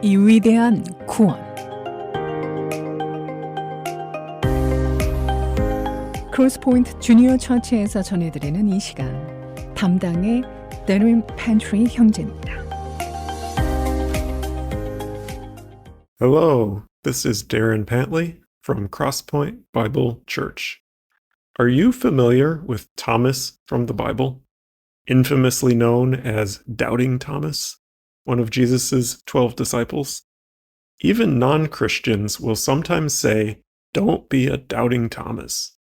이 위대한 구원. 크로스포인트 주니어 처치에서 전해드리는 이 시간, 담당의 Darin Pantley 형제입니다. Hello, this is Darin Pantley from Point Bible Church. Are you familiar with Thomas from the Bible? Infamously known as Doubting Thomas, one of Jesus' 12 disciples? Even non-Christians will sometimes say, "Don't be a doubting Thomas."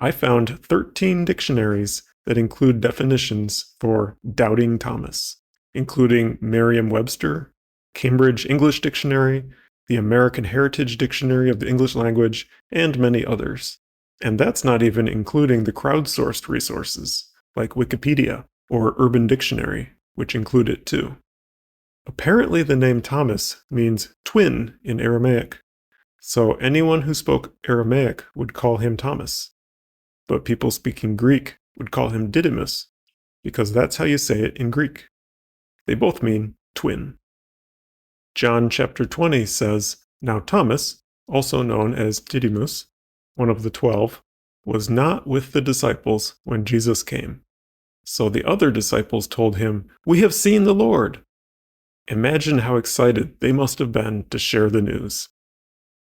I found 13 dictionaries that include definitions for doubting Thomas, including Merriam-Webster, Cambridge English Dictionary, the American Heritage Dictionary of the English Language, and many others. And that's not even including the crowdsourced resources, like Wikipedia or Urban Dictionary, which include it too. Apparently the name Thomas means twin in Aramaic, so anyone who spoke Aramaic would call him Thomas. But people speaking Greek would call him Didymus, because that's how you say it in Greek. They both mean twin. John chapter 20 says, "Now Thomas, also known as Didymus, one of the 12, was not with the disciples when Jesus came. So the other disciples told him, 'We have seen the Lord.'" Imagine how excited they must have been to share the news.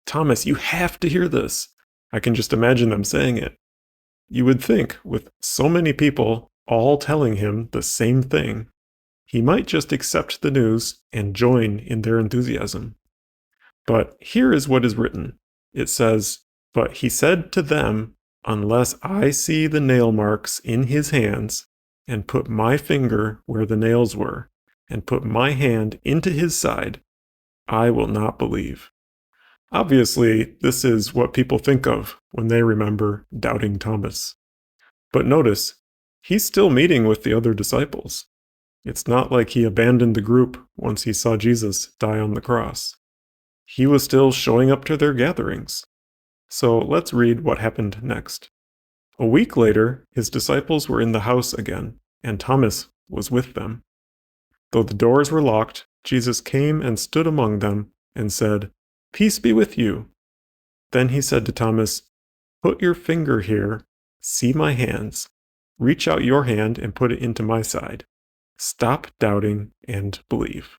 "Thomas, you have to hear this." I can just imagine them saying it. You would think, with so many people all telling him the same thing, he might just accept the news and join in their enthusiasm. But here is what is written. It says, "But he said to them, 'Unless I see the nail marks in his hands, and put my finger where the nails were, and put my hand into his side, I will not believe.'" Obviously, this is what people think of when they remember doubting Thomas. But notice, he's still meeting with the other disciples. It's not like he abandoned the group once he saw Jesus die on the cross. He was still showing up to their gatherings. So let's read what happened next. A week later, his disciples were in the house again, and Thomas was with them. Though the doors were locked, Jesus came and stood among them and said, "Peace be with you." Then he said to Thomas, "Put your finger here, see my hands. Reach out your hand and put it into my side. Stop doubting and believe."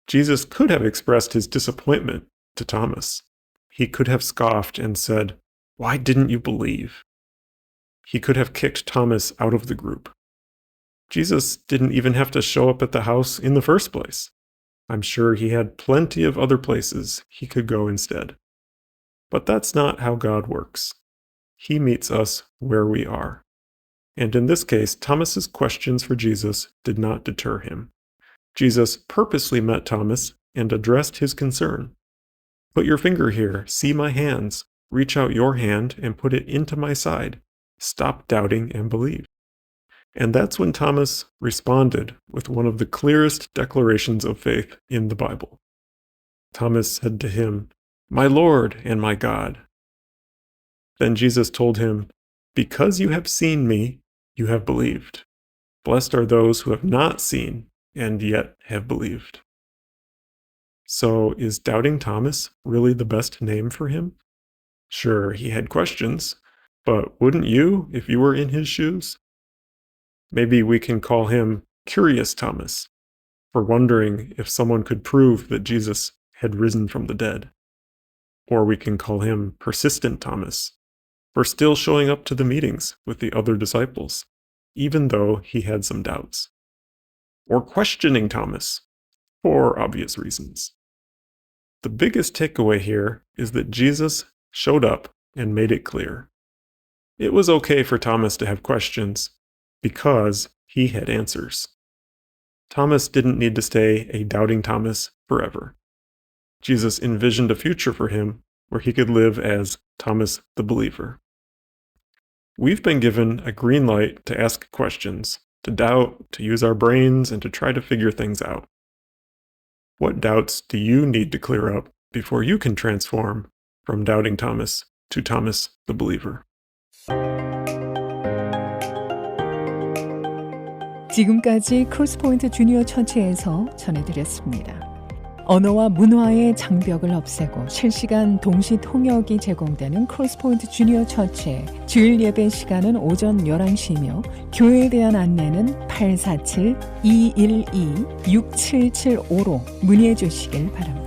Jesus could have expressed his disappointment to Thomas. He could have scoffed and said, "Why didn't you believe?" He could have kicked Thomas out of the group. Jesus didn't even have to show up at the house in the first place. I'm sure he had plenty of other places he could go instead. But that's not how God works. He meets us where we are. And in this case, Thomas's questions for Jesus did not deter him. Jesus purposely met Thomas and addressed his concern. "Put your finger here, see my hands. Reach out your hand and put it into my side. Stop doubting and believe." And that's when Thomas responded with one of the clearest declarations of faith in the Bible. Thomas said to him, "My Lord and my God." Then Jesus told him, "Because you have seen me, you have believed. Blessed are those who have not seen and yet have believed." So is Doubting Thomas really the best name for him? Sure, he had questions, but wouldn't you if you were in his shoes? Maybe we can call him Curious Thomas, for wondering if someone could prove that Jesus had risen from the dead. Or we can call him Persistent Thomas, for still showing up to the meetings with the other disciples, even though he had some doubts. Or Questioning Thomas, for obvious reasons. The biggest takeaway here is that Jesus showed up and made it clear. It was okay for Thomas to have questions, because he had answers. Thomas didn't need to stay a doubting Thomas forever. Jesus envisioned a future for him where he could live as Thomas the believer. We've been given a green light to ask questions, to doubt, to use our brains, and to try to figure things out. What doubts do you need to clear up before you can transform from doubting Thomas to Thomas the believer? 지금까지 크로스포인트 주니어 처치에서 전해드렸습니다. 언어와 문화의 장벽을 없애고 실시간 동시 통역이 제공되는 크로스포인트 주니어 처치의 주일 예배 시간은 오전 11시이며 교회에 대한 안내는 847-212-6775로 문의해 주시길 바랍니다.